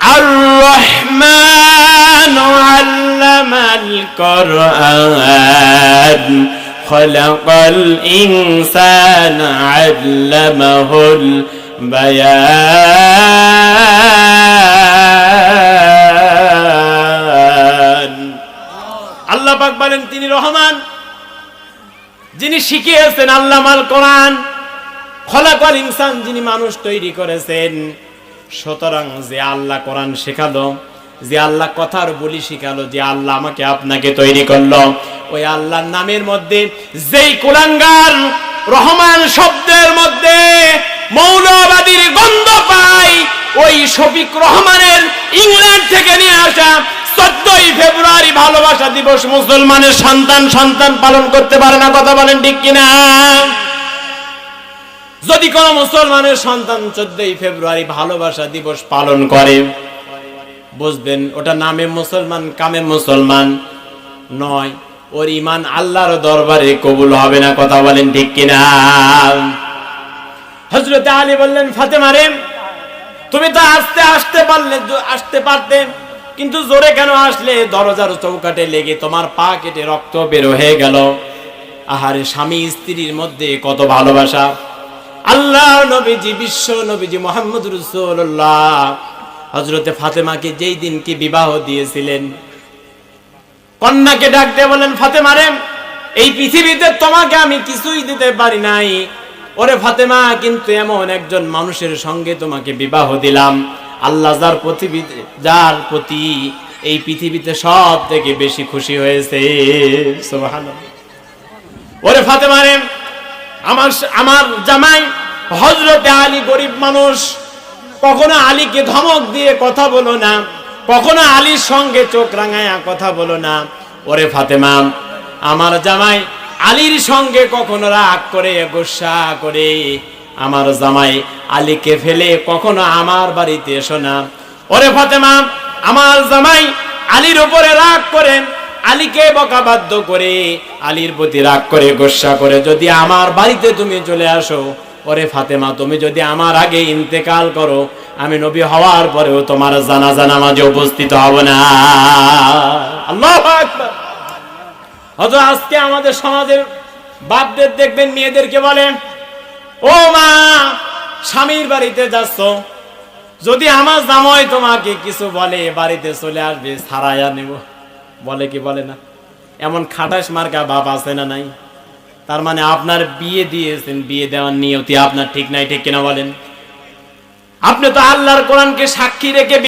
আর রহমান আল্লামাল কোরআন খলাকাল ইনসানা আল্লামাহুল বায়ান। আল্লাহ পাক বলেন তিনি রহমান, যিনি শিখিয়েছেন আল্লামাল কোরআন, খলাকাল ইনসান, যিনি মানুষ তৈরি করেছেন। সুতরাং যে আল্লাহ কোরআন শেখালো, যে আল্লাহ কথার বলি শিখালো, যে আল্লাহ আমাকে আপনাকে তৈরি করলো, ওই আল্লাহর নামের মধ্যে যেই কুলাঙ্গার রহমান শব্দের মধ্যে মৌলবাদীর গন্ধ পায়, ওই শফিক রহমানের ইংল্যান্ড থেকে নিয়ে আসা 14ই ফেব্রুয়ারি ভালোবাসা দিবস মুসলমানের সন্তান পালন করতে পারে না। কথা বলেন ঠিক কিনা? যদি কোন মুসলমানের সন্তান 14ই ফেব্রুয়ারি ভালোবাসা দিবস পালন করে, বুঝবেন ওটা নামে মুসলমান কামে মুসলমান নয়, ওর ঈমান আল্লাহর দরবারে কবুল হবে না। কথা বলেন ঠিক কিনা? হযরত আলী বললেন, ফাতেমা রে, তুমি তো আসতে পারতে, কিন্তু জোরে কেন আসলে? দরজার চৌকাটে লেগে তোমার পা কেটে রক্ত বের হয়ে গেল। আহারে, স্বামী স্ত্রীর মধ্যে কত ভালোবাসা! আল্লাহ নবীজি, বিশ্ব নবীজি মুহাম্মদ রাসূলুল্লাহ হযরতে ফাতেমাকে যেই দিনকে বিবাহ দিয়েছিলেন, কন্যাকে ডাক দিয়ে বলেন, ফাতেমা রে, এই পৃথিবীতে তোমাকে আমি কিছুই দিতে পারি নাই। ওরে ফাতেমা, কিন্তু এমন একজন মানুষের সঙ্গে তোমাকে বিবাহ দিলাম, আল্লাহ যার প্রতি এই পৃথিবীতে সব থেকে বেশি খুশি হয়েছে। সুবহানাল্লাহ। ওরে ফাতেমা রে, আমার জামাই হযরতে আলী গরিব মানুষ, কখনো আলীকে ধমক দিয়ে কথা বলো না, কখনো আলীর সঙ্গে চোখ রাঙায়া কথা বলো না। ওরে ফাতেমা, আমার জামাই আলীর সঙ্গে কখনো রাগ করে গোসা করে আমার জামাই আলীকে ফেলে কখনো আমার বাড়িতে এসো না। ওরে ফাতেমা, আমার জামাই আলীর উপরে রাগ করে, আলীকে বকা বাধ্য করে, আলীর প্রতি রাগ করে গোসা করে যদি আমার বাড়িতে তুমি চলে আসো, ওরে ফাতেমা, তুমি যদি আমার আগে ইন্তেকাল করো, আমি নবী হওয়ার পরেও তোমার জানাজা নামাজে উপস্থিত হব না। আল্লাহু আকবার। হয়তো আজকে আমাদের সমাজের বাপদের দেখবেন মেয়েদেরকে বলে, ও মা, স্বামীর বাড়িতে যাচ্ছ, যদি আমার জামাই তোমাকে কিছু বলে বাড়িতে চলে আসবে, ছাড়াইয়া নেব। বলে কি বলে না? এমন খাটাস মার্কা বাপ আছে না নাই? তার মানে আপনার বিয়ে দিয়েছেন, বিয়ে দেওয়ার নিয়তি আপনার ঠিক নাই, ঠিক কিনা বলেন? আপনি তো আল্লাহর কোরআনকে সাক্ষী রেখে